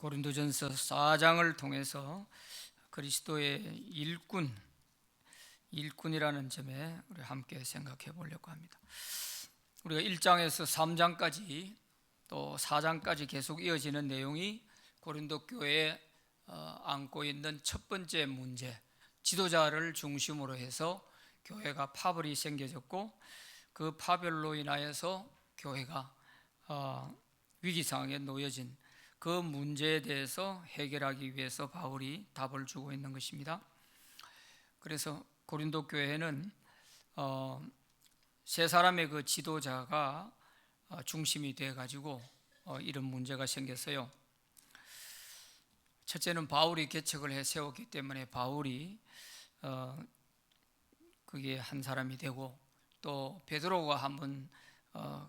고린도전서 4장을 통해서 그리스도의 일꾼이라는 점에 우리 함께 생각해 보려고 합니다. 우리가 1장에서 3장까지 또 4장까지 계속 이어지는 내용이 고린도 교회에 안고 있는 첫 번째 문제, 지도자를 중심으로 해서 교회가 파벌이 생겨졌고 그 파벌로 인하여서 교회가 위기 상황에 놓여진 그 문제에 대해서 해결하기 위해서 바울이 답을 주고 있는 것입니다. 그래서 고린도 교회는 세 사람의 그 지도자가 중심이 돼 가지고 이런 문제가 생겼어요. 첫째는 바울이 개척을 해 세웠기 때문에 바울이 그게 한 사람이 되고, 또 베드로가 한번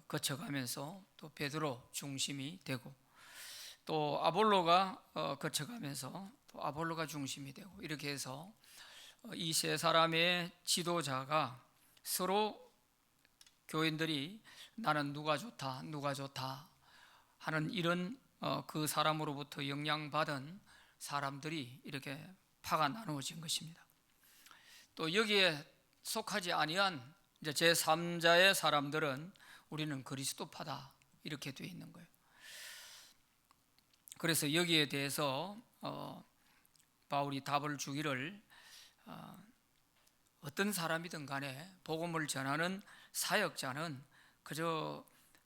거쳐가면서 또 베드로 중심이 되고, 또 아볼로가 거쳐가면서 또 아볼로가 중심이 되고, 이렇게 해서 이 세 사람의 지도자가 서로 교인들이 나는 누가 좋다 하는 이런 그 사람으로부터 영향받은 사람들이 이렇게 파가 나누어진 것입니다. 또 여기에 속하지 아니한 이제 제3자의 사람들은 우리는 그리스도파다 이렇게 되어 있는 거예요. 그래서 여기에 대해서 바울이 답을 주기를 어떤 사람이든 간에 복음을 전하는 사역자는 그저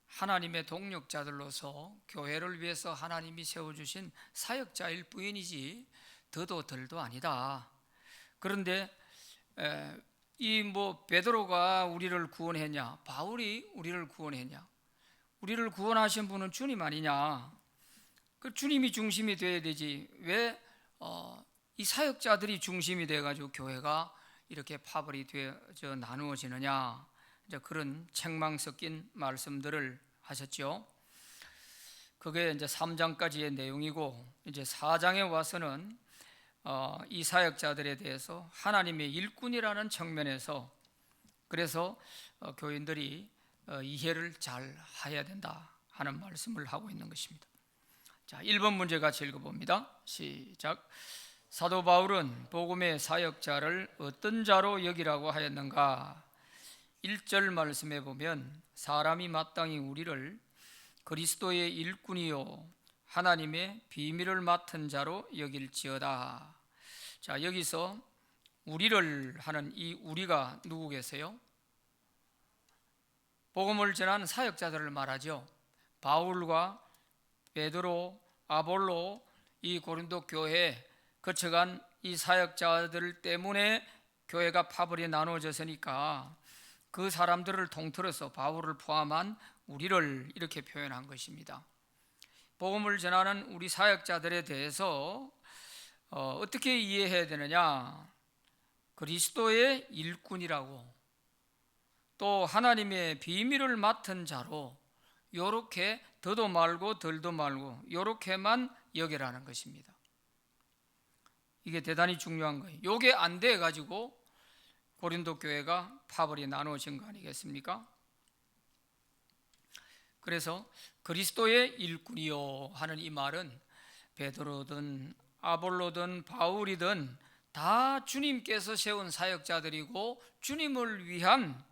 하나님의 동력자들로서 교회를 위해서 하나님이 세워주신 사역자일 뿐이지 더도 덜도 아니다. 그런데 이 베드로가 우리를 구원했냐, 바울이 우리를 구원했냐, 우리를 구원하신 분은 주님 아니냐, 그 주님이 중심이 되어야 되지 왜 이 사역자들이 중심이 돼가지고 교회가 이렇게 파벌이 되어져 나누어지느냐, 이제 그런 책망 섞인 말씀들을 하셨죠. 그게 이제 3장까지의 내용이고, 이제 4장에 와서는 이 사역자들에 대해서 하나님의 일꾼이라는 측면에서 그래서 교인들이 이해를 잘 해야 된다 하는 말씀을 하고 있는 것입니다. 자, 1번 문제 같이 읽어봅니다. 시작. 사도 바울은 복음의 사역자를 어떤 자로 여기라고 하였는가? 1절 말씀에 보면 사람이 마땅히 우리를 그리스도의 일꾼이요 하나님의 비밀을 맡은 자로 여길지어다. 자, 여기서 우리를 하는 이 우리가 누구 계세요? 복음을 전하는 사역자들을 말하죠. 바울과 베드로, 아볼로, 이 고린도 교회에 거쳐간 이 사역자들 때문에 교회가 파벌이 나누어졌으니까 그 사람들을 통틀어서 바울을 포함한 우리를 이렇게 표현한 것입니다. 복음을 전하는 우리 사역자들에 대해서 어떻게 이해해야 되느냐? 그리스도의 일꾼이라고, 또 하나님의 비밀을 맡은 자로, 요렇게 더도 말고 덜도 말고 요렇게만 여기라는 것입니다. 이게 대단히 중요한 거예요. 요게 안 돼 가지고 고린도 교회가 파벌이 나누어진 거 아니겠습니까? 그래서 그리스도의 일꾼이요 하는 이 말은 베드로든 아볼로든 바울이든 다 주님께서 세운 사역자들이고 주님을 위한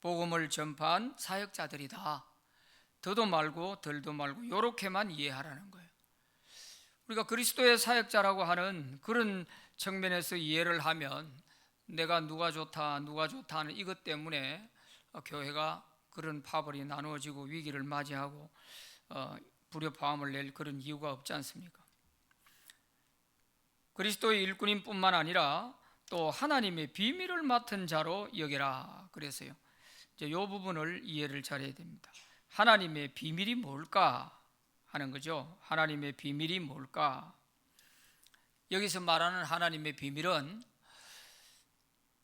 복음을 전파한 사역자들이다. 더도 말고 덜도 말고 이렇게만 이해하라는 거예요. 우리가 그리스도의 사역자라고 하는 그런 측면에서 이해를 하면 내가 누가 좋다 하는 이것 때문에 교회가 그런 파벌이 나누어지고 위기를 맞이하고 불협화음을 낼 그런 이유가 없지 않습니까? 그리스도의 일꾼인 뿐만 아니라 또 하나님의 비밀을 맡은 자로 여기라 그랬어요. 이제 이 부분을 이해를 잘해야 됩니다. 하나님의 비밀이 뭘까 하는 거죠. 하나님의 비밀이 뭘까? 여기서 말하는 하나님의 비밀은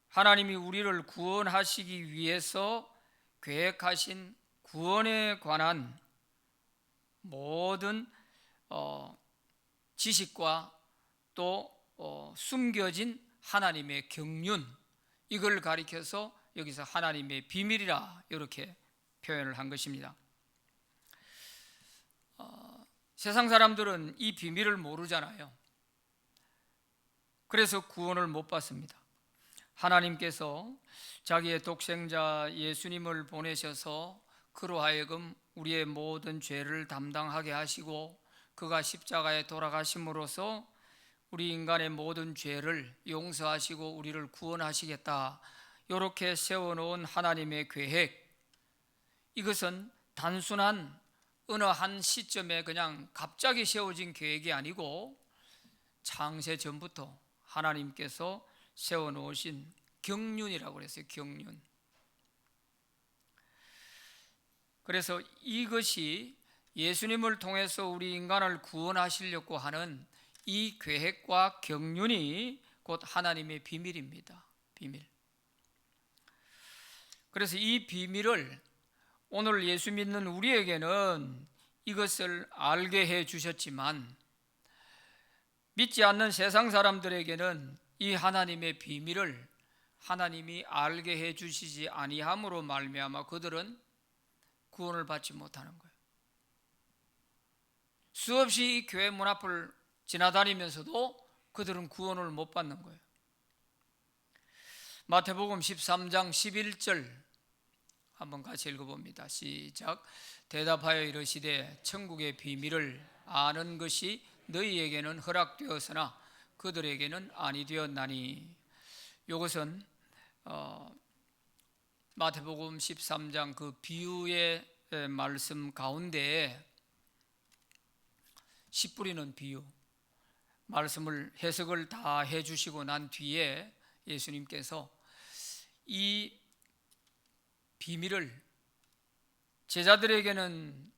하나님이 우리를 구원하시기 위해서 계획하신 구원에 관한 모든 지식과 또 숨겨진 하나님의 경륜, 이걸 가리켜서 여기서 하나님의 비밀이라 이렇게 표현을 한 것입니다. 세상 사람들은 이 비밀을 모르잖아요. 그래서 구원을 못 받습니다. 하나님께서 자기의 독생자 예수님을 보내셔서 그로 하여금 우리의 모든 죄를 담당하게 하시고 그가 십자가에 돌아가심으로써 우리 인간의 모든 죄를 용서하시고 우리를 구원하시겠다, 이렇게 세워놓은 하나님의 계획, 이것은 단순한 어느 한 시점에 그냥 갑자기 세워진 계획이 아니고 창세 전부터 하나님께서 세워놓으신 경륜이라고 그랬어요. 경륜. 그래서 이것이 예수님을 통해서 우리 인간을 구원하시려고 하는 이 계획과 경륜이 곧 하나님의 비밀입니다. 비밀. 그래서 이 비밀을 오늘 예수 믿는 우리에게는 이것을 알게 해 주셨지만, 믿지 않는 세상 사람들에게는 이 하나님의 비밀을 하나님이 알게 해 주시지 아니함으로 말미암아 그들은 구원을 받지 못하는 거예요. 수없이 이 교회 문 앞을 지나다니면서도 그들은 구원을 못 받는 거예요. 마태복음 13장 11절 한번 같이 읽어봅니다. 시작. 대답하여 이르시되 천국의 비밀을 아는 것이 너희에게는 허락되었으나 그들에게는 아니 되었나니. 이것은 마태복음 13장 그 비유의 말씀 가운데 씨 뿌리는 비유 말씀을 해석을 다 해주시고 난 뒤에 예수님께서 이 비밀을 제자들에게는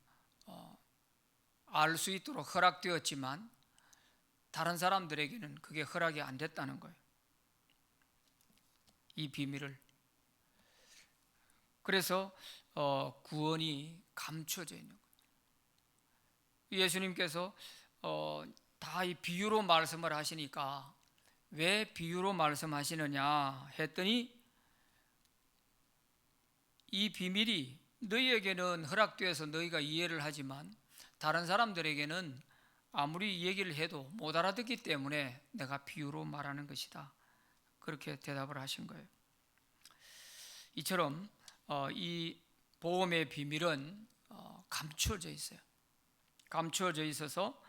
알 수 있도록 허락되었지만 다른 사람들에게는 그게 허락이 안 됐다는 거예요. 이 비밀을. 그래서 구원이 감춰져 있는 거예요. 예수님께서 다 이 비유로 말씀을 하시니까 왜 비유로 말씀하시느냐 했더니 이 비밀이 너희에게는 허락되어서 너희가 이해를 하지만 다른 사람들에게는 아무리 얘기를 해도 못 알아듣기 때문에 내가 비유로 말하는 것이다, 그렇게 대답을 하신 거예요. 이처럼 이 복음의 비밀은 감추어져 있어요. 감추어져 있어서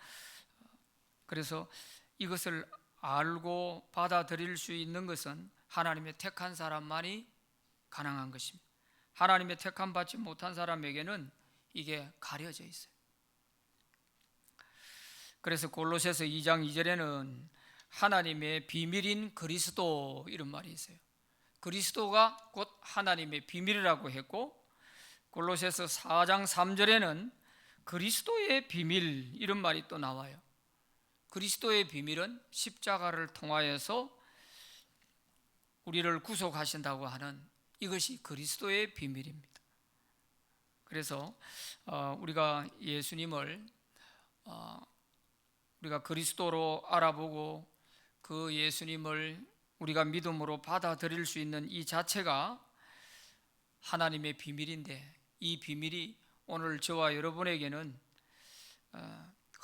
그래서 이것을 알고 받아들일 수 있는 것은 하나님의 택한 사람만이 가능한 것입니다. 하나님의 택함 받지 못한 사람에게는 이게 가려져 있어요. 그래서 골로새서 2장 2절에는 하나님의 비밀인 그리스도 이런 말이 있어요. 그리스도가 곧 하나님의 비밀이라고 했고, 골로새서 4장 3절에는 그리스도의 비밀 이런 말이 또 나와요. 그리스도의 비밀은 십자가를 통하여서 우리를 구속하신다고 하는 이것이 그리스도의 비밀입니다. 그래서 우리가 예수님을 우리가 그리스도로 알아보고 그 예수님을 우리가 믿음으로 받아들일 수 있는 이 자체가 하나님의 비밀인데, 이 비밀이 오늘 저와 여러분에게는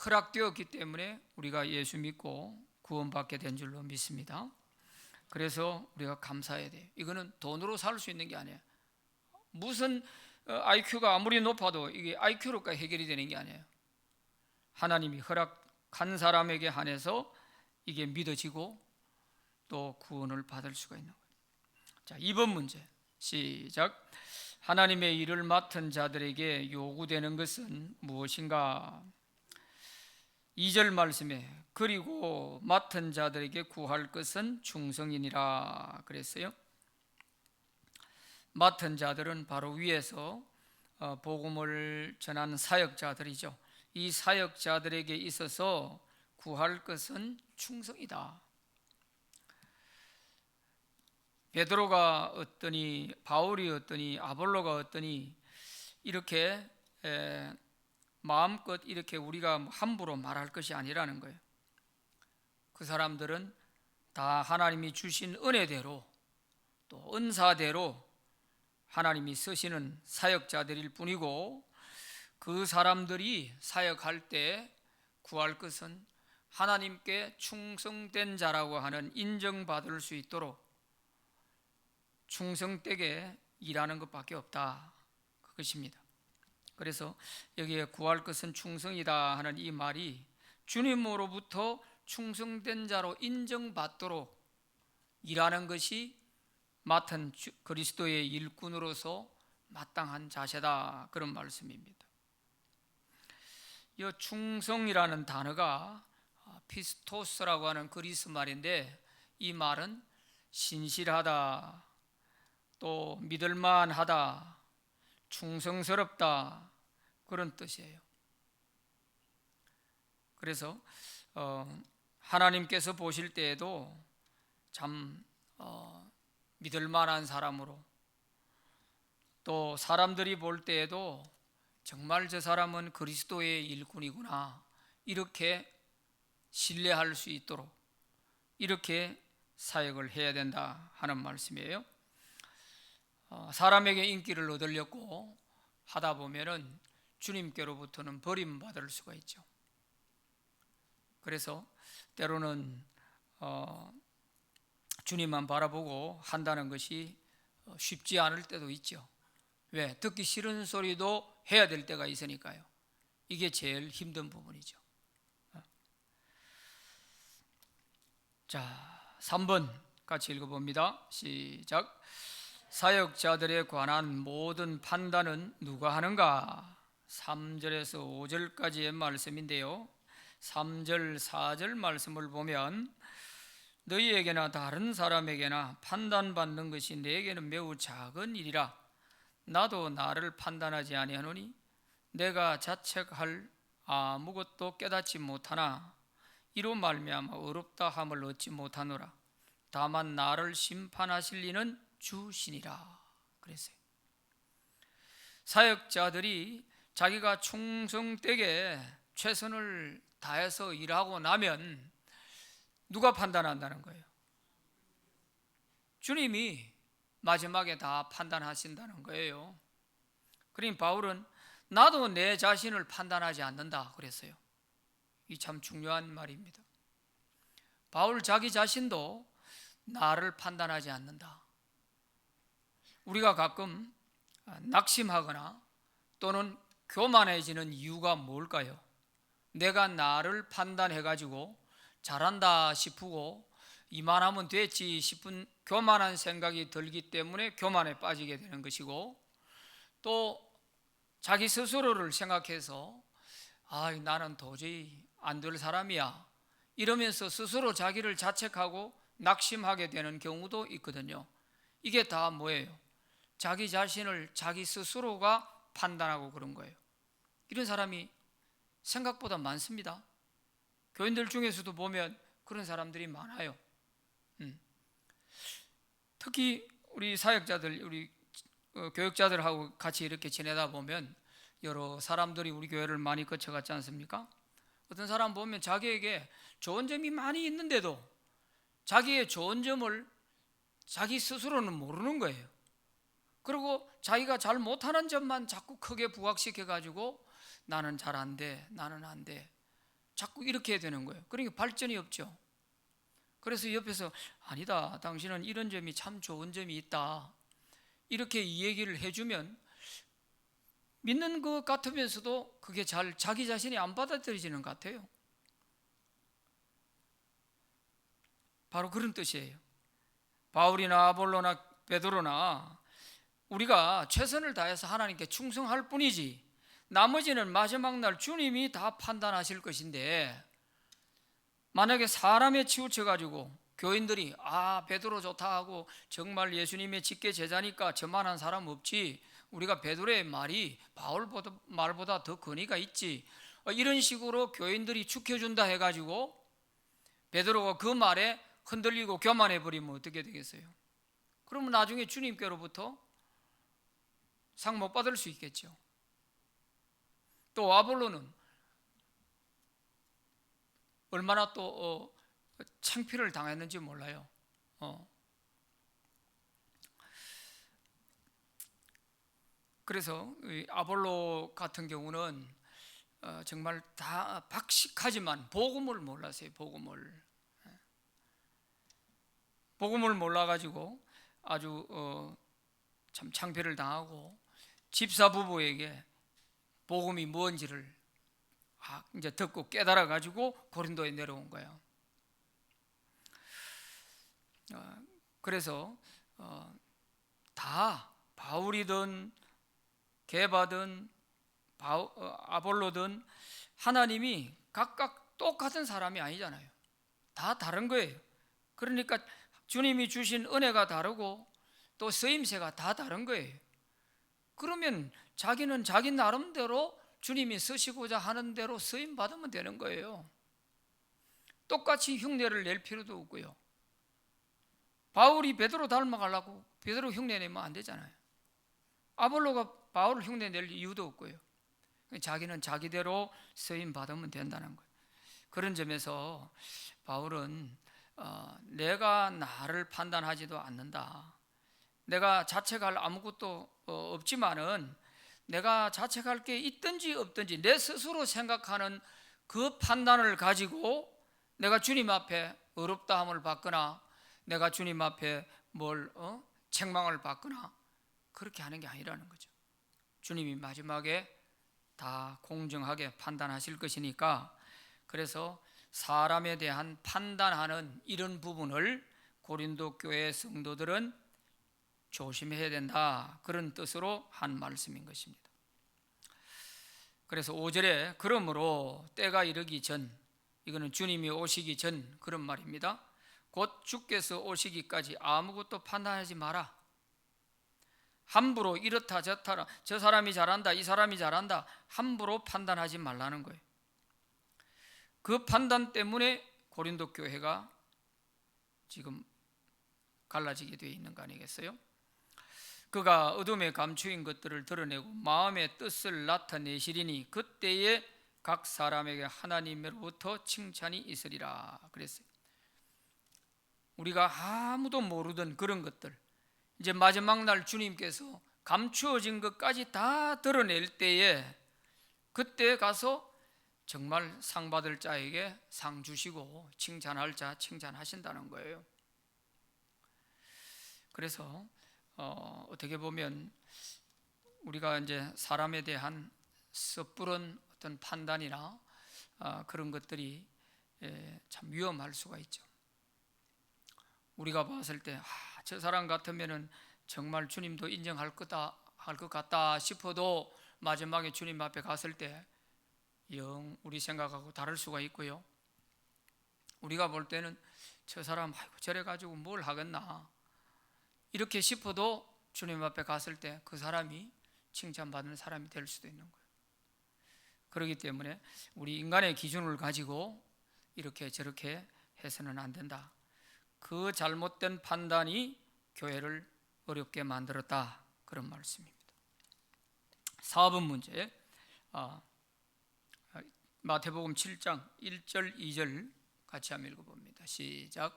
허락되었기 때문에 우리가 예수 믿고 구원받게 된 줄로 믿습니다. 그래서 우리가 감사해야 돼요. 이거는 돈으로 살 수 있는 게 아니에요. 무슨 IQ가 아무리 높아도 이게 IQ로까지 해결이 되는 게 아니에요. 하나님이 허락한 사람에게 한해서 이게 믿어지고 또 구원을 받을 수가 있는 거예요. 자, 2번 문제 시작. 하나님의 일을 맡은 자들에게 요구되는 것은 무엇인가? 2절 말씀에 그리고 맡은 자들에게 구할 것은 충성이니라 그랬어요. 맡은 자들은 바로 위에서 복음을 전하는 사역자들이죠. 이 사역자들에게 있어서 구할 것은 충성이다. 베드로가 어떠니, 바울이 어떠니, 아볼로가 어떠니, 이렇게 마음껏 이렇게 우리가 함부로 말할 것이 아니라는 거예요. 그 사람들은 다 하나님이 주신 은혜대로 또 은사대로 하나님이 쓰시는 사역자들일 뿐이고, 그 사람들이 사역할 때 구할 것은 하나님께 충성된 자라고 하는 인정받을 수 있도록 충성되게 일하는 것밖에 없다, 그것입니다. 그래서 여기에 구할 것은 충성이다 하는 이 말이 주님으로부터 충성된 자로 인정받도록 일하는 것이 맡은 그리스도의 일꾼으로서 마땅한 자세다, 그런 말씀입니다. 이 충성이라는 단어가 피스토스라고 하는 그리스 말인데, 이 말은 신실하다, 또 믿을만하다, 충성스럽다, 그런 뜻이에요. 그래서 하나님께서 보실 때에도 참 믿을만한 사람으로, 또 사람들이 볼 때에도 정말 저 사람은 그리스도의 일꾼이구나, 이렇게 신뢰할 수 있도록 이렇게 사역을 해야 된다 하는 말씀이에요. 사람에게 인기를 얻으려고 하다 보면은 주님께로부터는 버림받을 수가 있죠. 그래서 때로는 주님만 바라보고 한다는 것이 쉽지 않을 때도 있죠. 왜? 듣기 싫은 소리도 해야 될 때가 있으니까요. 이게 제일 힘든 부분이죠. 자, 3번 같이 읽어봅니다. 시작. 사역자들에 관한 모든 판단은 누가 하는가? 3절에서 5절까지의 말씀인데요, 3절, 4절 말씀을 보면 너희에게나 다른 사람에게나 판단받는 것이 내게는 매우 작은 일이라. 나도 나를 판단하지 아니하노니 내가 자책할 아무것도 깨닫지 못하나 이로 말미암아 어렵다 함을 얻지 못하노라. 다만 나를 심판하실 이는 주시니라. 그랬어요. 사역자들이 자기가 충성되게 최선을 다해서 일하고 나면 누가 판단한다는 거예요? 주님이 마지막에 다 판단하신다는 거예요. 그러니 바울은 나도 내 자신을 판단하지 않는다 그랬어요. 이 참 중요한 말입니다. 바울 자기 자신도 나를 판단하지 않는다. 우리가 가끔 낙심하거나 또는 교만해지는 이유가 뭘까요? 내가 나를 판단해가지고 잘한다 싶고 이만하면 됐지 싶은 교만한 생각이 들기 때문에 교만에 빠지게 되는 것이고, 또 자기 스스로를 생각해서 나는 도저히 안 될 사람이야 이러면서 스스로 자기를 자책하고 낙심하게 되는 경우도 있거든요. 이게 다 뭐예요? 자기 자신을 자기 스스로가 판단하고 그런 거예요. 이런 사람이 생각보다 많습니다. 교인들 중에서도 보면 그런 사람들이 많아요. 특히 우리 사역자들, 우리 교역자들하고 같이 이렇게 지내다 보면 여러 사람들이 우리 교회를 많이 거쳐갔지 않습니까? 어떤 사람 보면 자기에게 좋은 점이 많이 있는데도 자기의 좋은 점을 자기 스스로는 모르는 거예요. 그리고 자기가 잘 못하는 점만 자꾸 크게 부각시켜가지고 나는 잘 안 돼, 나는 안 돼, 자꾸 이렇게 되는 거예요. 그러니까 발전이 없죠. 그래서 옆에서 아니다, 당신은 이런 점이 참 좋은 점이 있다, 이렇게 이 얘기를 해주면 믿는 것 같으면서도 그게 잘 자기 자신이 안 받아들여지는 것 같아요. 바로 그런 뜻이에요. 바울이나 아볼로나 베드로나 우리가 최선을 다해서 하나님께 충성할 뿐이지 나머지는 마지막 날 주님이 다 판단하실 것인데, 만약에 사람에 치우쳐가지고 교인들이 베드로 좋다 하고 정말 예수님의 직계 제자니까 저만한 사람 없지, 우리가 베드로의 말이 바울 말보다 더 권위가 있지, 이런 식으로 교인들이 축해준다 해가지고 베드로가 그 말에 흔들리고 교만해버리면 어떻게 되겠어요? 그러면 나중에 주님께로부터 상 못 받을 수 있겠죠. 또 아볼로는 얼마나 또 창피를 당했는지 몰라요. 그래서 아볼로 같은 경우는 정말 다 박식하지만 복음을 몰랐어요. 복음을 몰라가지고 아주 참 창피를 당하고 집사 부부에게 복음이 뭔지를 이제 듣고 깨달아 가지고 고린도에 내려온 거예요. 그래서 다 바울이든 게바든 아볼로든 하나님이 각각 똑같은 사람이 아니잖아요. 다 다른 거예요. 그러니까 주님이 주신 은혜가 다르고 또 쓰임새가 다 다른 거예요. 그러면 자기는 자기 나름대로 주님이 쓰시고자 하는 대로 쓰임 받으면 되는 거예요. 똑같이 흉내를 낼 필요도 없고요. 바울이 베드로 닮아가려고 베드로 흉내 내면 안 되잖아요. 아볼로가 바울을 흉내 낼 이유도 없고요. 자기는 자기대로 쓰임 받으면 된다는 거예요. 그런 점에서 바울은 내가 나를 판단하지도 않는다. 내가 자책할 아무것도 없지만은 내가 자책할 게 있든지 없든지 내 스스로 생각하는 그 판단을 가지고 내가 주님 앞에 어렵다함을 받거나 내가 주님 앞에 책망을 받거나 그렇게 하는 게 아니라는 거죠. 주님이 마지막에 다 공정하게 판단하실 것이니까, 그래서 사람에 대한 판단하는 이런 부분을 고린도 교회 성도들은 조심해야 된다, 그런 뜻으로 한 말씀인 것입니다. 그래서 5절에 그러므로 때가 이르기 전, 이거는 주님이 오시기 전 그런 말입니다. 곧 주께서 오시기까지 아무것도 판단하지 마라. 함부로 이렇다 저렇다, 저 사람이 잘한다 이 사람이 잘한다, 함부로 판단하지 말라는 거예요. 그 판단 때문에 고린도 교회가 지금 갈라지게 되어 있는 거 아니겠어요? 그가 어둠에 감추인 것들을 드러내고 마음의 뜻을 나타내시리니 그때에 각 사람에게 하나님으로부터 칭찬이 있으리라 그랬어요. 우리가 아무도 모르던 그런 것들, 이제 마지막 날 주님께서 감추어진 것까지 다 드러낼 때에, 그때 가서 정말 상 받을 자에게 상 주시고 칭찬할 자 칭찬하신다는 거예요. 그래서 어떻게 보면 우리가 이제 사람에 대한 섣부른 어떤 판단이나 그런 것들이 참 위험할 수가 있죠. 우리가 봤을 때 저 사람 같으면은 정말 주님도 인정할 것 같다 싶어도 마지막에 주님 앞에 갔을 때 영 우리 생각하고 다를 수가 있고요. 우리가 볼 때는 저 사람 저래 가지고 뭘 하겠나 이렇게 싶어도 주님 앞에 갔을 때 그 사람이 칭찬받는 사람이 될 수도 있는 거예요. 그렇기 때문에 우리 인간의 기준을 가지고 이렇게 저렇게 해서는 안 된다. 그 잘못된 판단이 교회를 어렵게 만들었다, 그런 말씀입니다. 4번 문제, 마태복음 7장 1절 2절 같이 한번 읽어봅니다. 시작.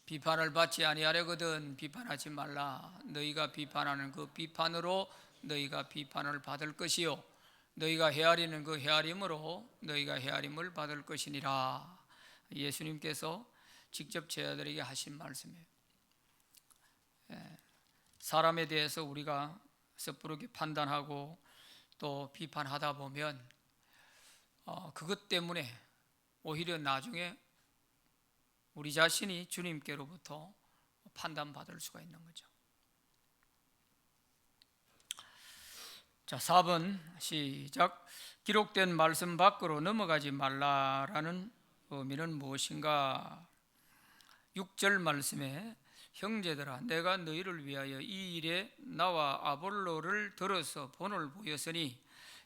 비판을 받지 아니하려거든 비판하지 말라. 너희가 비판하는 그 비판으로 너희가 비판을 받을 것이요 너희가 헤아리는 그 헤아림으로 너희가 헤아림을 받을 것이니라. 예수님께서 직접 제자들에게 하신 말씀이에요. 사람에 대해서 우리가 섣부르게 판단하고 또 비판하다 보면 그것 때문에 오히려 나중에 우리 자신이 주님께로부터 판단받을 수가 있는 거죠. 자, 4번 시작. 기록된 말씀 밖으로 넘어가지 말라라는 의미는 무엇인가? 6절 말씀에 형제들아 내가 너희를 위하여 이 일에 나와 아볼로를 들어서 본을 보였으니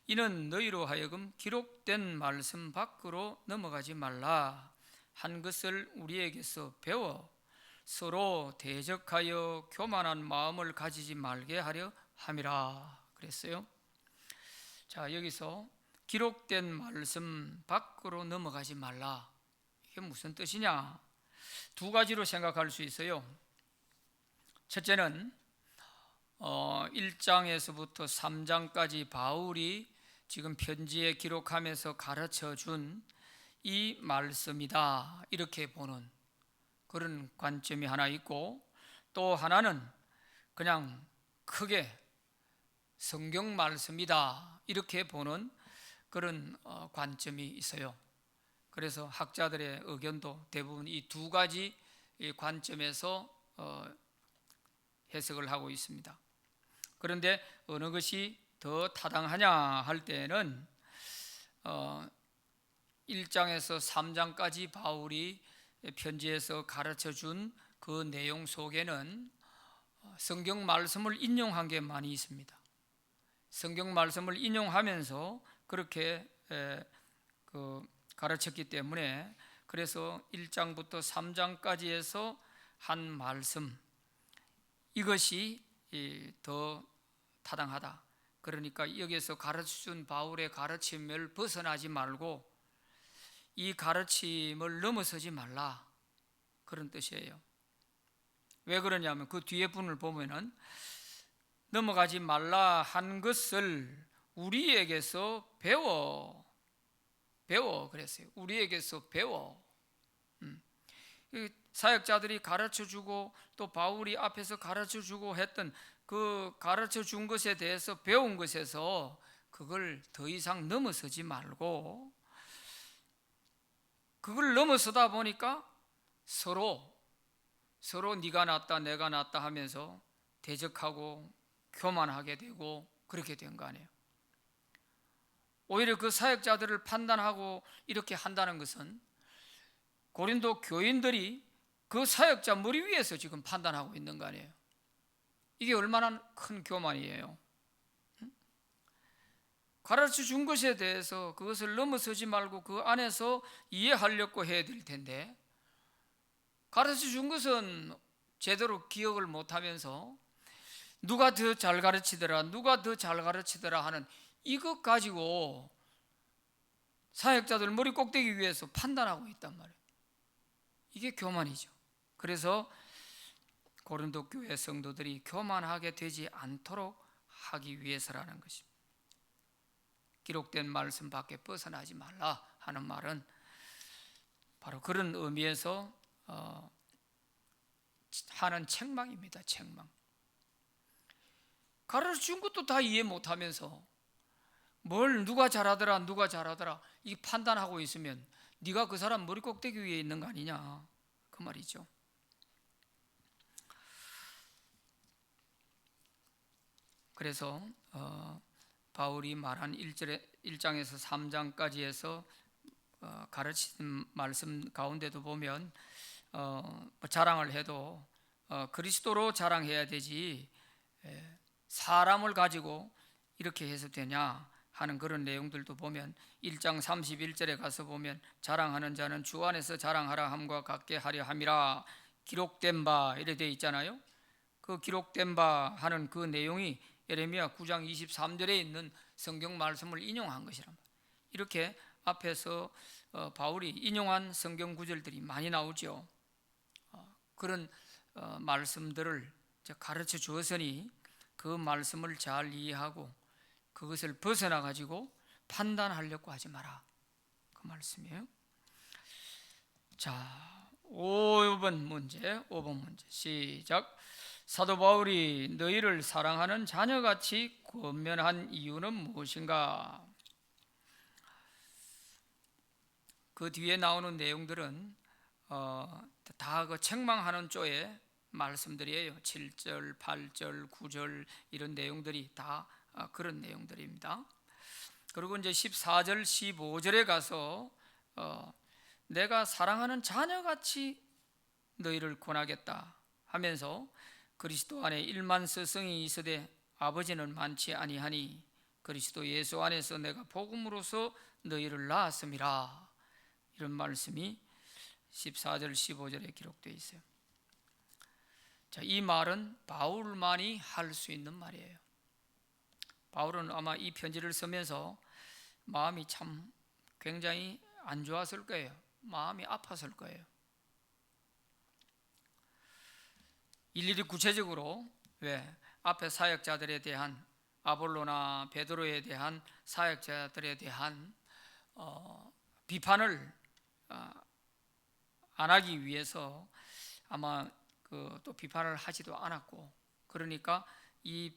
이는 너희로 하여금 기록된 말씀 밖으로 넘어가지 말라 한 것을 우리에게서 배워 서로 대적하여 교만한 마음을 가지지 말게 하려 함이라 그랬어요. 자, 여기서 기록된 말씀 밖으로 넘어가지 말라, 이게 무슨 뜻이냐? 두 가지로 생각할 수 있어요. 첫째는 1장에서부터 3장까지 바울이 지금 편지에 기록하면서 가르쳐 준 이 말씀이다, 이렇게 보는 그런 관점이 하나 있고, 또 하나는 그냥 크게 성경 말씀이다, 이렇게 보는 그런 관점이 있어요. 그래서 학자들의 의견도 대부분 이 두 가지 관점에서 해석을 하고 있습니다. 그런데 어느 것이 더 타당하냐 할 때는 1장에서 3장까지 바울이 편지에서 가르쳐 준 그 내용 속에는 성경 말씀을 인용한 게 많이 있습니다. 성경 말씀을 인용하면서 그렇게 가르쳤기 때문에, 그래서 1장부터 3장까지 해서 한 말씀, 이것이 더 타당하다. 그러니까 여기에서 가르쳐준 바울의 가르침을 벗어나지 말고 이 가르침을 넘어서지 말라, 그런 뜻이에요. 왜 그러냐면 그 뒤에 분을 보면은 넘어가지 말라 한 것을 우리에게서 배워 그랬어요. 우리에게서 배워. 사역자들이 가르쳐주고 또 바울이 앞에서 가르쳐주고 했던 그 가르쳐준 것에 대해서 배운 것에서 그걸 더 이상 넘어서지 말고, 그걸 넘어서다 보니까 서로 네가 낫다 내가 낫다 하면서 대적하고 교만하게 되고 그렇게 된 거 아니에요. 오히려 그 사역자들을 판단하고 이렇게 한다는 것은 고린도 교인들이 그 사역자 머리 위에서 지금 판단하고 있는 거 아니에요. 이게 얼마나 큰 교만이에요. 가르쳐 준 것에 대해서 그것을 넘어서지 말고 그 안에서 이해하려고 해야 될 텐데, 가르쳐 준 것은 제대로 기억을 못하면서 누가 더 잘 가르치더라 누가 더 잘 가르치더라 하는 이것 가지고 사역자들 머리 꼭대기 위에서 판단하고 있단 말이에요. 이게 교만이죠. 그래서 고린도 교회 성도들이 교만하게 되지 않도록 하기 위해서라는 것입니다. 기록된 말씀 밖에 벗어나지 말라 하는 말은 바로 그런 의미에서 하는 책망입니다. 책망. 가르쳐준 것도 다 이해 못하면서 뭘 누가 잘하더라 이 판단하고 있으면 네가 그 사람 머리 꼭대기 위에 있는 거 아니냐, 그 말이죠. 그래서 바울이 말한 1장에서 3장까지 해서 가르치는 말씀 가운데도 보면 자랑을 해도 그리스도로 자랑해야 되지 사람을 가지고 이렇게 해서 되냐 하는 그런 내용들도 보면 1장 31절에 가서 보면 자랑하는 자는 주 안에서 자랑하라 함과 같게 하려 함이라 기록된 바 이래 되어 있잖아요. 그 기록된 바 하는 그 내용이 예레미야 9장 23절에 있는 성경 말씀을 인용한 것이란 말이에요. 이렇게 앞에서 바울이 인용한 성경 구절들이 많이 나오죠. 그런 말씀들을 가르쳐 주었으니 그 말씀을 잘 이해하고 그것을 벗어나 가지고 판단하려고 하지 마라, 그 말씀이에요. 자, 5번 문제 시작. 사도 바울이 너희를 사랑하는 자녀같이 권면한 이유는 무엇인가? 그 뒤에 나오는 내용들은 다 그 책망하는 쪽의 말씀들이에요. 7절, 8절, 9절 이런 내용들이 다 그런 내용들입니다. 그리고 이제 14절, 15절에 가서 내가 사랑하는 자녀같이 너희를 권하겠다 하면서 그리스도 안에 1만 스승이 있으되 아버지는 많지 아니하니 그리스도 예수 안에서 내가 복음으로서 너희를 낳았음이라, 이런 말씀이 14절 15절에 기록되어 있어요. 자, 이 말은 바울만이 할 수 있는 말이에요. 바울은 아마 이 편지를 쓰면서 마음이 참 굉장히 안 좋았을 거예요. 마음이 아팠을 거예요. 일일이 구체적으로 왜 앞에 사역자들에 대한 아볼로나 베드로에 대한 사역자들에 대한 비판을 안 하기 위해서 아마 또 비판을 하지도 않았고, 그러니까 이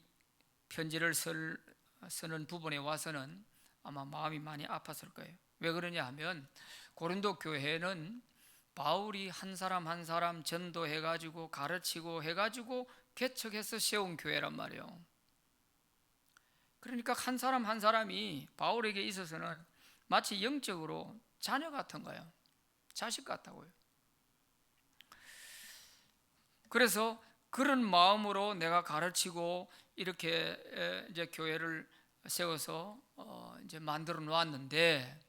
편지를 쓰는 부분에 와서는 아마 마음이 많이 아팠을 거예요. 왜 그러냐 하면 고린도 교회는 바울이 한 사람 한 사람 전도해가지고 가르치고 해가지고 개척해서 세운 교회란 말이에요. 그러니까 한 사람 한 사람이 바울에게 있어서는 마치 영적으로 자녀 같은 거예요. 자식 같다고요. 그래서 그런 마음으로 내가 가르치고 이렇게 이제 교회를 세워서 이제 만들어 놓았는데,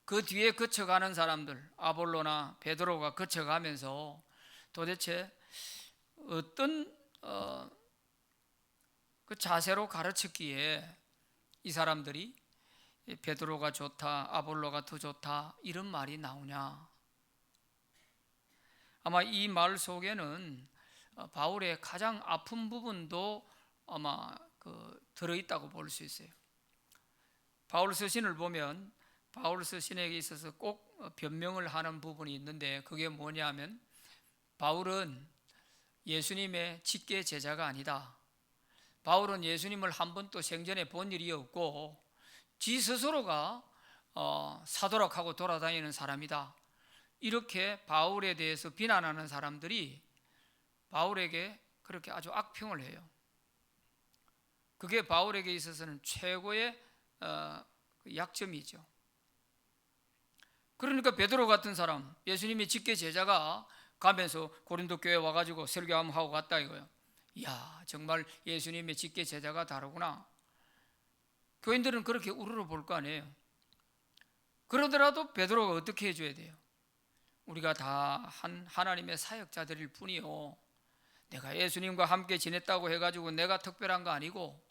그 뒤에 거쳐가는 사람들, 아볼로나 베드로가 거쳐가면서 도대체 어떤 그 자세로 가르쳤기에 이 사람들이 베드로가 좋다, 아볼로가 더 좋다 이런 말이 나오냐? 아마 이 말 속에는 바울의 가장 아픈 부분도 아마 들어있다고 볼 수 있어요. 바울 서신을 보면 바울 서신에게 있어서 꼭 변명을 하는 부분이 있는데, 그게 뭐냐면 바울은 예수님의 직계 제자가 아니다. 바울은 예수님을 한 번도 생전에 본 일이 없고 지 스스로가 사도락하고 돌아다니는 사람이다. 이렇게 바울에 대해서 비난하는 사람들이 바울에게 그렇게 아주 악평을 해요. 그게 바울에게 있어서는 최고의 약점이죠. 그러니까 베드로 같은 사람, 예수님의 직계 제자가 가면서 고린도 교회 와가지고 설교 한번 하고 갔다 이거예요. 이야, 정말 예수님의 직계 제자가 다르구나. 교인들은 그렇게 우러러 볼 거 아니에요. 그러더라도 베드로가 어떻게 해줘야 돼요? 우리가 다 하나님의 사역자들일 뿐이요, 내가 예수님과 함께 지냈다고 해가지고 내가 특별한 거 아니고,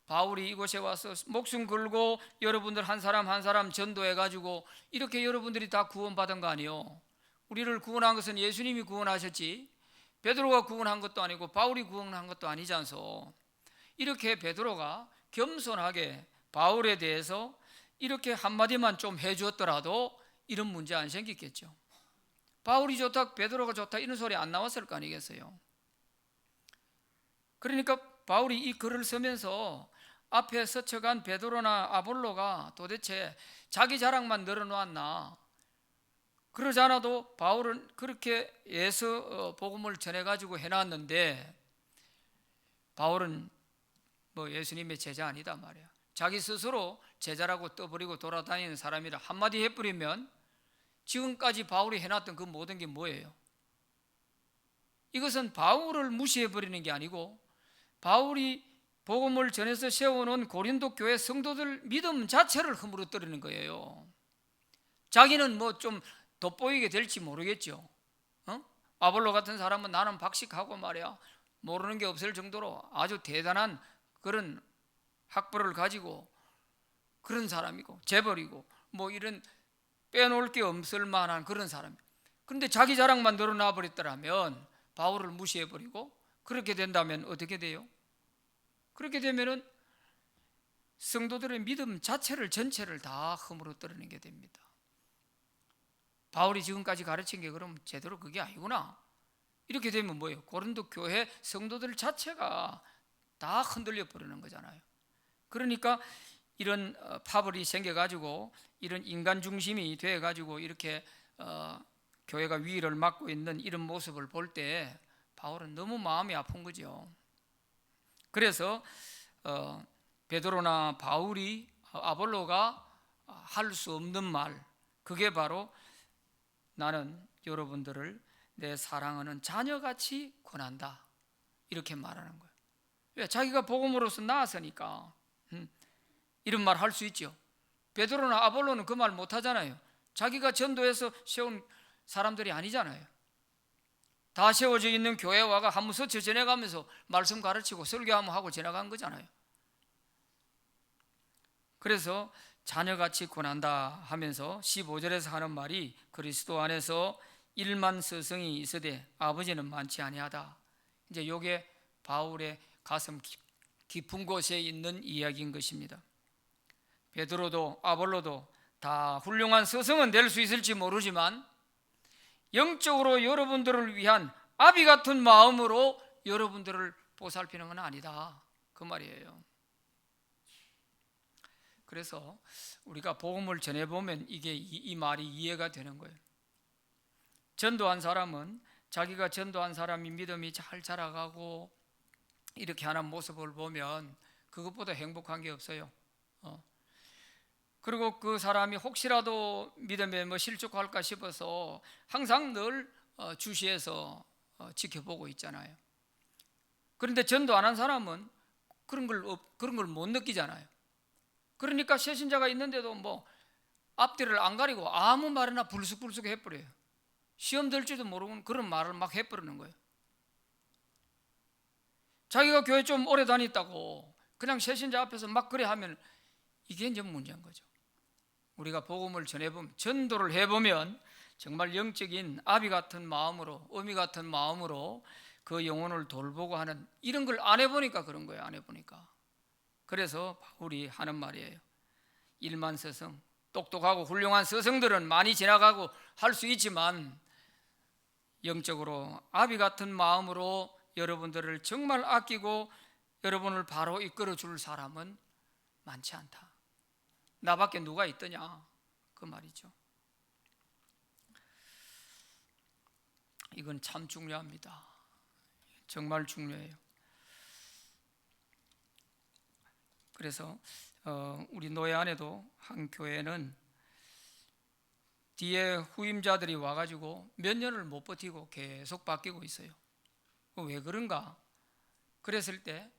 바울이 이곳에 와서 목숨 걸고 여러분들 한 사람 한 사람 전도해가지고 이렇게 여러분들이 다 구원받은 거 아니에요. 우리를 구원한 것은 예수님이 구원하셨지 베드로가 구원한 것도 아니고 바울이 구원한 것도 아니지 않소. 이렇게 베드로가 겸손하게 바울에 대해서 이렇게 한마디만 좀 해주었더라도 이런 문제 안 생겼겠죠. 바울이 좋다, 베드로가 좋다 이런 소리 안 나왔을 거 아니겠어요. 그러니까 바울이 이 글을 쓰면서 앞에 스쳐간 베드로나 아볼로가 도대체 자기 자랑만 늘어놓았나? 그러지 않아도 바울은 그렇게 예수 복음을 전해가지고 해놨는데, 바울은 뭐 예수님의 제자 아니다 말이야. 자기 스스로 제자라고 떠버리고 돌아다니는 사람이라 한마디 해버리면 지금까지 바울이 해놨던 그 모든 게 뭐예요? 이것은 바울을 무시해버리는 게 아니고 바울이 복음을 전해서 세워놓은 고린도 교회 성도들 믿음 자체를 허물어뜨리는 거예요. 자기는 뭐 좀 돋보이게 될지 모르겠죠. 아볼로 같은 사람은 나는 박식하고 말이야 모르는 게 없을 정도로 아주 대단한 그런 학벌을 가지고 그런 사람이고 재벌이고 뭐 이런 빼놓을 게 없을 만한 그런 사람. 그런데 자기 자랑만 늘어나 버렸더라면, 바울을 무시해버리고 그렇게 된다면 어떻게 돼요? 그렇게 되면은 성도들의 믿음 자체를 전체를 다 허물어뜨리는 게 됩니다. 바울이 지금까지 가르친 게 그럼 제대로 그게 아니구나. 이렇게 되면 뭐예요? 고린도 교회 성도들 자체가 다 흔들려 버리는 거잖아요. 그러니까 이런 파벌이 생겨가지고 이런 인간 중심이 돼가지고 이렇게 교회가 위기를 맞고 있는 이런 모습을 볼 때 바울은 너무 마음이 아픈 거죠. 그래서 베드로나 바울이 아볼로가 할 수 없는 말, 그게 바로 나는 여러분들을 내 사랑하는 자녀같이 권한다 이렇게 말하는 거예요. 왜? 자기가 복음으로서 나았으니까 이런 말 할 수 있죠. 베드로나 아볼로는 그 말 못하잖아요. 자기가 전도해서 세운 사람들이 아니잖아요. 다 세워져 있는 교회와가 한번 스쳐 지내가면서 말씀 가르치고 설교 한번 하고 지나간 거잖아요. 그래서 자녀같이 권한다 하면서 15절에서 하는 말이 그리스도 안에서 일만 스승이 있으되 아버지는 많지 아니하다. 이제 요게 바울의 가슴 깊은 곳에 있는 이야기인 것입니다. 베드로도 아볼로도 다 훌륭한 스승은 될 수 있을지 모르지만 영적으로 여러분들을 위한 아비 같은 마음으로 여러분들을 보살피는 건 아니다, 그 말이에요. 그래서 우리가 복음을 전해보면 이게 이 말이 이해가 되는 거예요. 전도한 사람은 자기가 전도한 사람이 믿음이 잘 자라가고 이렇게 하는 모습을 보면 그것보다 행복한 게 없어요. 그리고 그 사람이 혹시라도 믿음에 실족할까 싶어서 항상 늘 주시해서 지켜보고 있잖아요. 그런데 전도 안 한 사람은 그런 걸 못 느끼잖아요. 그러니까 새신자가 있는데도 앞뒤를 안 가리고 아무 말이나 불쑥불쑥 해버려요. 시험 될지도 모르고 그런 말을 막 해버리는 거예요. 자기가 교회 좀 오래 다녔다고 그냥 새신자 앞에서 막 그래 하면 이게 이제 문제인 거죠. 우리가 복음을 전해보면, 전도를 해보면 정말 영적인 아비 같은 마음으로, 어미 같은 마음으로 그 영혼을 돌보고 하는, 이런 걸 안 해보니까 그런 거예요. 안 해보니까. 그래서 바울이 하는 말이에요. 일만 스승, 똑똑하고 훌륭한 스승들은 많이 지나가고 할 수 있지만 영적으로 아비 같은 마음으로 여러분들을 정말 아끼고 여러분을 바로 이끌어 줄 사람은 많지 않다. 나밖에 누가 있더냐, 그 말이죠. 이건 참 중요합니다. 정말 중요해요. 그래서 우리 노예 안에도 한 교회는 뒤에 후임자들이 와가지고 몇 년을 못 버티고 계속 바뀌고 있어요. 왜 그런가? 그랬을 때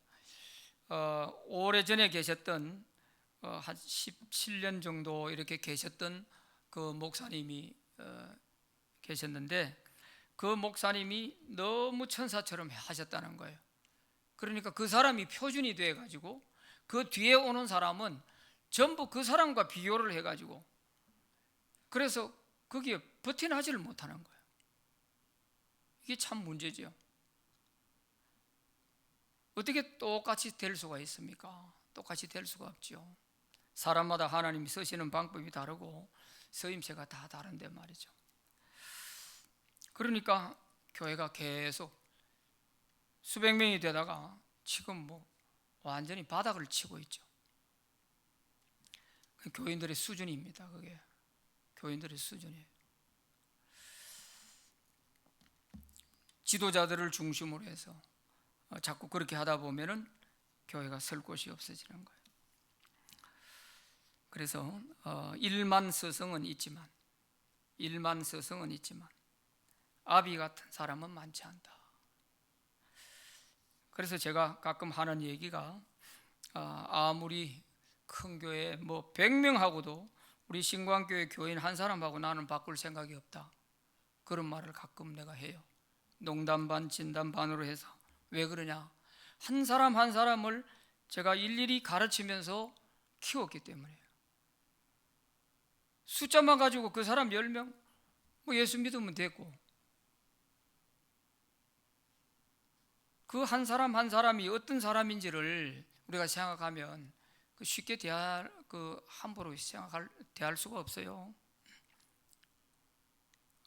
오래전에 계셨던 한 17년 정도 이렇게 계셨던 그 목사님이 계셨는데, 그 목사님이 너무 천사처럼 하셨다는 거예요. 그러니까 그 사람이 표준이 돼가지고 그 뒤에 오는 사람은 전부 그 사람과 비교를 해가지고, 그래서 거기에 버티나지를 못하는 거예요. 이게 참 문제죠. 어떻게 똑같이 될 수가 있습니까? 똑같이 될 수가 없죠. 사람마다 하나님이 쓰시는 방법이 다르고 쓰임새가 다 다른데 말이죠. 그러니까 교회가 계속 수백 명이 되다가 지금 완전히 바닥을 치고 있죠. 교인들의 수준입니다. 그게 교인들의 수준이에요. 지도자들을 중심으로 해서 자꾸 그렇게 하다 보면은 교회가 설 곳이 없어지는 거예요. 그래서 일만 스승은 있지만 아비 같은 사람은 많지 않다. 그래서 제가 가끔 하는 얘기가 아무리 큰 교회 100명하고도 우리 신광교회 교인 한 사람하고 나는 바꿀 생각이 없다, 그런 말을 가끔 내가 해요. 농담 반 진담 반으로 해서. 왜 그러냐? 한 사람 한 사람을 제가 일일이 가르치면서 키웠기 때문이에요. 숫자만 가지고 그 사람 10명 예수 믿으면 됐고, 그 한 사람 한 사람이 어떤 사람인지를 우리가 생각하면 쉽게 함부로 대할 수가 없어요.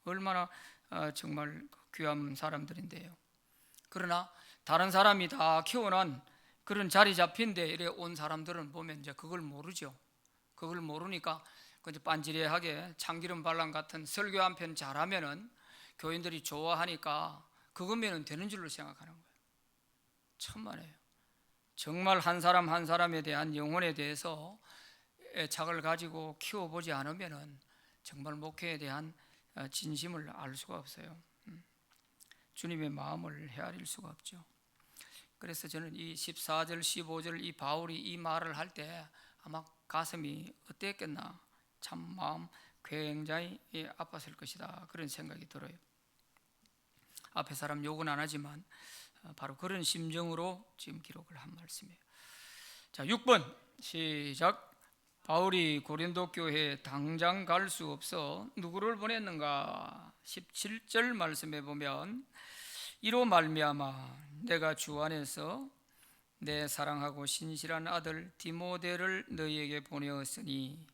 얼마나 정말 귀한 사람들인데요. 그러나 다른 사람이 다 키워난 그런 자리 잡힌 데 이래 온 사람들은 보면 이제 그걸 모르죠. 그걸 모르니까 빤지레하게 참기름 발람 같은 설교 한 편 잘하면은 교인들이 좋아하니까 그거면 되는 줄로 생각하는 거예요. 천만에요. 정말 한 사람 한 사람에 대한 영혼에 대해서 애착을 가지고 키워보지 않으면은 정말 목회에 대한 진심을 알 수가 없어요. 주님의 마음을 헤아릴 수가 없죠. 그래서 저는 이 14절 15절 이 바울이 이 말을 할 때 아마 가슴이 어땠겠나, 참 마음 굉장히 아팠을 것이다, 그런 생각이 들어요. 앞에 사람 욕은 안 하지만 바로 그런 심정으로 지금 기록을 한 말씀이에요. 자, 6번 시작. 바울이 고린도 교회에 당장 갈 수 없어 누구를 보냈는가? 17절 말씀에 보면 이로 말미암아 내가 주 안에서 내 사랑하고 신실한 아들 디모데를 너희에게 보내었으니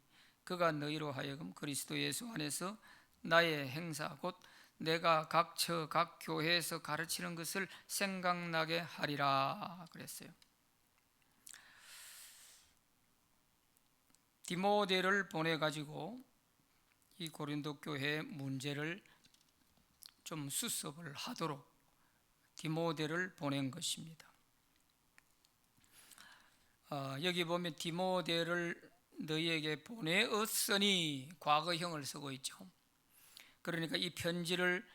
그가 너희로 하여금 그리스도 예수 안에서 나의 행사 곧 내가 각 처 각 교회에서 가르치는 것을 생각나게 하리라 그랬어요. 디모데를 보내가지고 이 고린도 교회의 문제를 좀 수습을 하도록 디모데를 보낸 것입니다. 여기 보면 디모데를 너희에게 보내었으니 과거형을 쓰고 있죠. 그러니까 이 편지를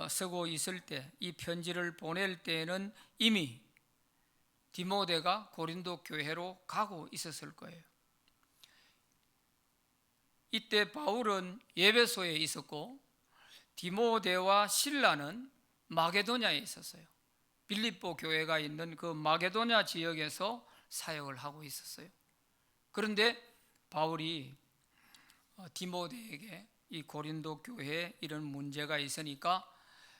쓰고 있을 때, 이 편지를 보낼 때에는 이미 디모데가 고린도 교회로 가고 있었을 거예요. 이때 바울은 에베소에 있었고 디모데와 실라는 마게도냐에 있었어요. 빌립보 교회가 있는 그 마게도냐 지역에서 사역을 하고 있었어요. 그런데 바울이 디모데에게 이 고린도 교회에 이런 문제가 있으니까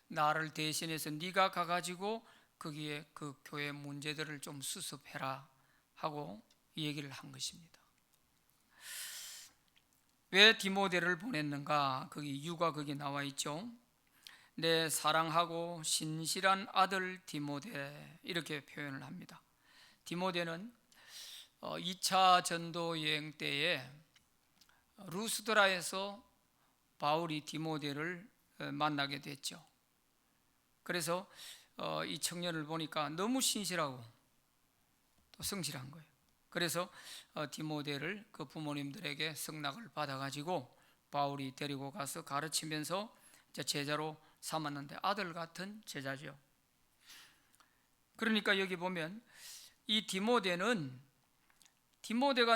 나를 대신해서 네가 가가지고 거기에 그 교회 문제들을 좀 수습해라 하고 얘기를 한 것입니다. 왜 디모데를 보냈는가? 거기 이유가 거기 나와 있죠. 내 사랑하고 신실한 아들 디모데 이렇게 표현을 합니다. 디모데는 2차 전도 여행 때에 루스드라에서 바울이 디모데를 만나게 됐죠. 그래서 이 청년을 보니까 너무 신실하고 또 성실한 거예요. 그래서 디모데를 그 부모님들에게 승낙을 받아가지고 바울이 데리고 가서 가르치면서 이제 제자로 삼았는데 아들 같은 제자죠. 그러니까 여기 보면 이 디모데가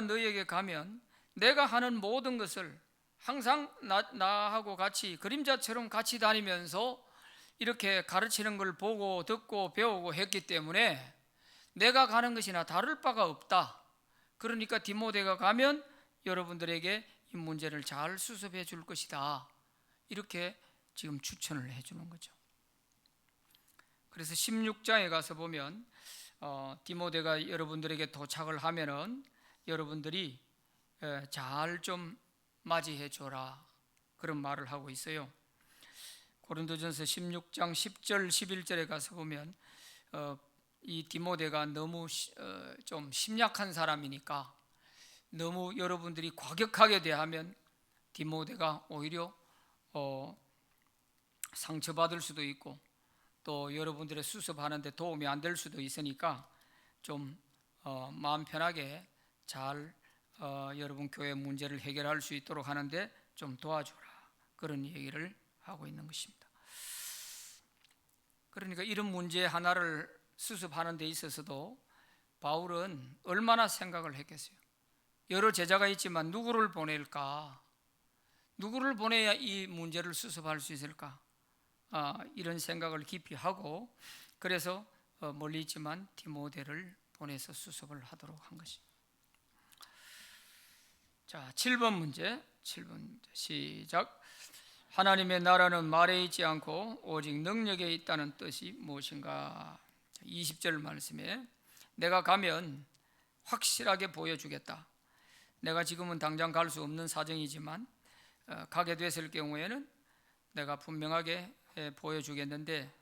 너희에게 가면 내가 하는 모든 것을 항상 나하고 같이 그림자처럼 같이 다니면서 이렇게 가르치는 걸 보고 듣고 배우고 했기 때문에 내가 가는 것이나 다를 바가 없다. 그러니까 디모데가 가면 여러분들에게 이 문제를 잘 수습해 줄 것이다. 이렇게 지금 추천을 해 주는 거죠. 그래서 16장에 가서 보면 디모데가 여러분들에게 도착을 하면은 여러분들이 잘 좀 맞이해 줘라 그런 말을 하고 있어요. 고린도전서 16장 10절 11절에 가서 보면 이 디모데가 너무 좀 심약한 사람이니까 너무 여러분들이 과격하게 대하면 디모데가 오히려 상처받을 수도 있고 또 여러분들의 수습하는데 도움이 안 될 수도 있으니까 좀 마음 편하게 잘 여러분 교회 문제를 해결할 수 있도록 하는데 좀 도와줘라 그런 얘기를 하고 있는 것입니다. 그러니까 이런 문제 하나를 수습하는 데 있어서도 바울은 얼마나 생각을 했겠어요. 여러 제자가 있지만 누구를 보낼까? 누구를 보내야 이 문제를 수습할 수 있을까? 이런 생각을 깊이 하고 그래서 멀리 있지만 디모데를 보내서 수습을 하도록 한 것입니다. 자, 7번 문제 시작. 하나님의 나라는 말에 있지 않고 오직 능력에 있다는 뜻이 무엇인가? 20절 말씀에 내가 가면 확실하게 보여주겠다. 내가 지금은 당장 갈 수 없는 사정이지만 가게 됐을 경우에는 내가 분명하게 보여주겠는데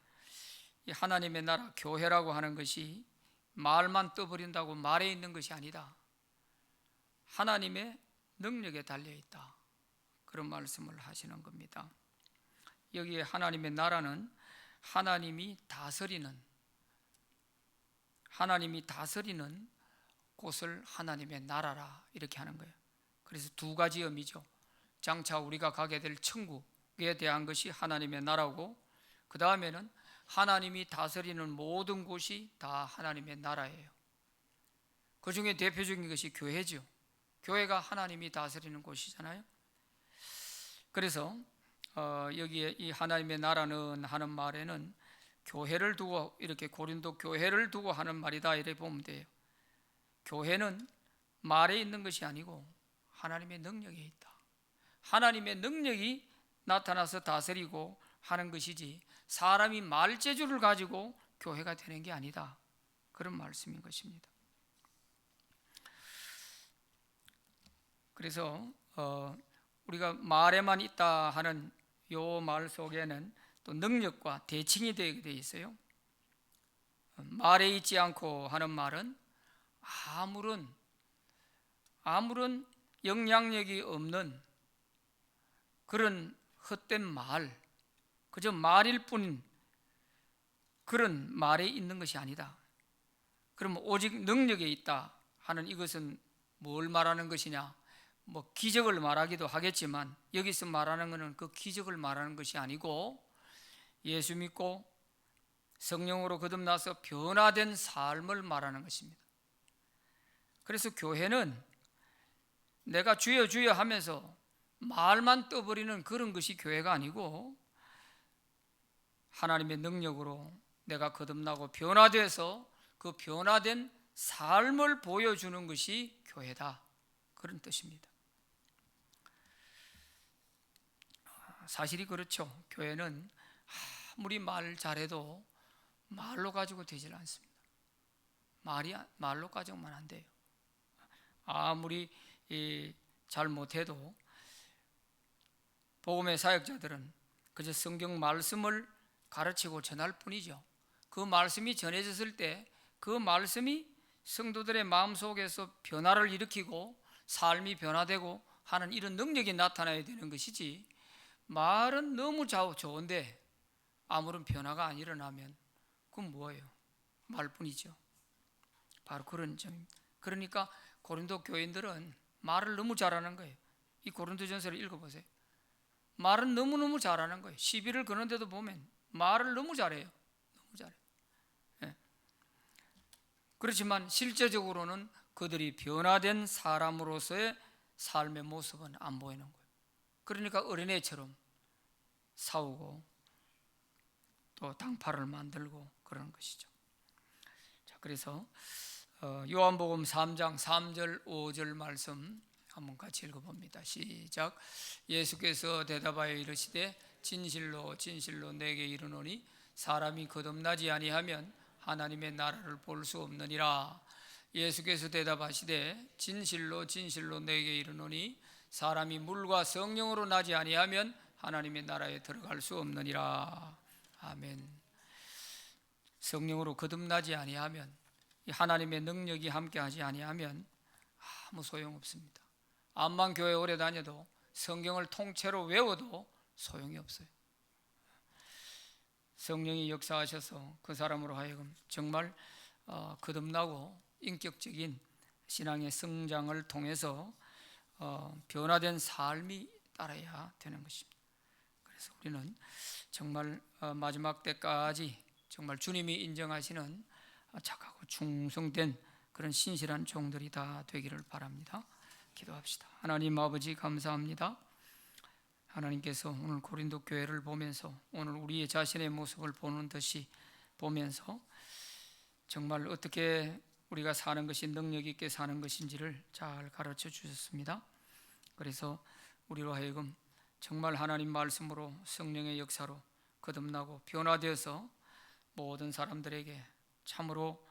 이 하나님의 나라 교회라고 하는 것이 말만 떠버린다고 말에 있는 것이 아니다. 하나님의 능력에 달려있다. 그런 말씀을 하시는 겁니다. 여기에 하나님의 나라는 하나님이 다스리는 곳을 하나님의 나라라 이렇게 하는 거예요. 그래서 두 가지 의미죠. 장차 우리가 가게 될 천국에 대한 것이 하나님의 나라고 그 다음에는 하나님이 다스리는 모든 곳이 다 하나님의 나라예요. 그 중에 대표적인 것이 교회죠. 교회가 하나님이 다스리는 곳이잖아요. 그래서 여기에 이 하나님의 나라는 하는 말에는 교회를 두고 이렇게 고린도 교회를 두고 하는 말이다 이렇게 보면 돼요. 교회는 말에 있는 것이 아니고 하나님의 능력에 있다. 하나님의 능력이 나타나서 다스리고 하는 것이지 사람이 말재주를 가지고 교회가 되는 게 아니다. 그런 말씀인 것입니다. 그래서 우리가 말에만 있다 하는 요 말 속에는 또 능력과 대칭이 되게 돼 있어요. 말에 있지 않고 하는 말은 아무런 영향력이 없는 그런 헛된 말, 그저 말일 뿐인 그런 말에 있는 것이 아니다. 그러면 오직 능력에 있다 하는 이것은 뭘 말하는 것이냐? 뭐 기적을 말하기도 하겠지만 여기서 말하는 것은 그 기적을 말하는 것이 아니고 예수 믿고 성령으로 거듭나서 변화된 삶을 말하는 것입니다. 그래서 교회는 내가 주여 주여 하면서 말만 떠버리는 그런 것이 교회가 아니고 하나님의 능력으로 내가 거듭나고 변화돼서 그 변화된 삶을 보여주는 것이 교회다, 그런 뜻입니다. 사실이 그렇죠. 교회는 아무리 말 잘해도 말로 가지고 되질 않습니다. 말로 가지고만 안 돼요. 아무리 잘 못해도 복음의 사역자들은 그저 성경 말씀을 가르치고 전할 뿐이죠. 그 말씀이 전해졌을 때 그 말씀이 성도들의 마음속에서 변화를 일으키고 삶이 변화되고 하는 이런 능력이 나타나야 되는 것이지, 말은 너무 좋은데 아무런 변화가 안 일어나면 그건 뭐예요? 말뿐이죠. 바로 그런 점입니다. 그러니까 고린도 교인들은 말을 너무 잘하는 거예요. 이 고린도전서를 읽어보세요. 말은 너무너무 잘하는 거예요. 시비를 거는데도 보면 말을 너무 잘해요. 너무 잘해요. 예. 그렇지만 실제적으로는 그들이 변화된 사람으로서의 삶의 모습은 안 보이는 거예요. 그러니까 어린애처럼 싸우고 또 당파를 만들고 그러는 것이죠. 자, 그래서 요한복음 3장 3절 5절 말씀 한번 같이 읽어봅니다. 시작. 예수께서 대답하여 이르시되 진실로 진실로 내게 이르노니 사람이 거듭나지 아니하면 하나님의 나라를 볼 수 없느니라. 예수께서 대답하시되 진실로 진실로 내게 이르노니 사람이 물과 성령으로 나지 아니하면 하나님의 나라에 들어갈 수 없느니라. 아멘. 성령으로 거듭나지 아니하면, 하나님의 능력이 함께하지 아니하면 아무 소용없습니다. 암만 교회 오래 다녀도 성경을 통째로 외워도 소용이 없어요. 성령이 역사하셔서 그 사람으로 하여금 정말 거듭나고 인격적인 신앙의 성장을 통해서 변화된 삶이 따라야 되는 것입니다. 그래서 우리는 정말 마지막 때까지 정말 주님이 인정하시는 착하고 충성된 그런 신실한 종들이 다 되기를 바랍니다. 기도합시다. 하나님 아버지, 감사합니다. 하나님께서 오늘 고린도 교회를 보면서 오늘 우리의 자신의 모습을 보는 듯이 보면서 정말 어떻게 우리가 사는 것이 능력 있게 사는 것인지를 잘 가르쳐 주셨습니다. 그래서 우리로 하여금 정말 하나님 말씀으로 성령의 역사로 거듭나고 변화되어서 모든 사람들에게 참으로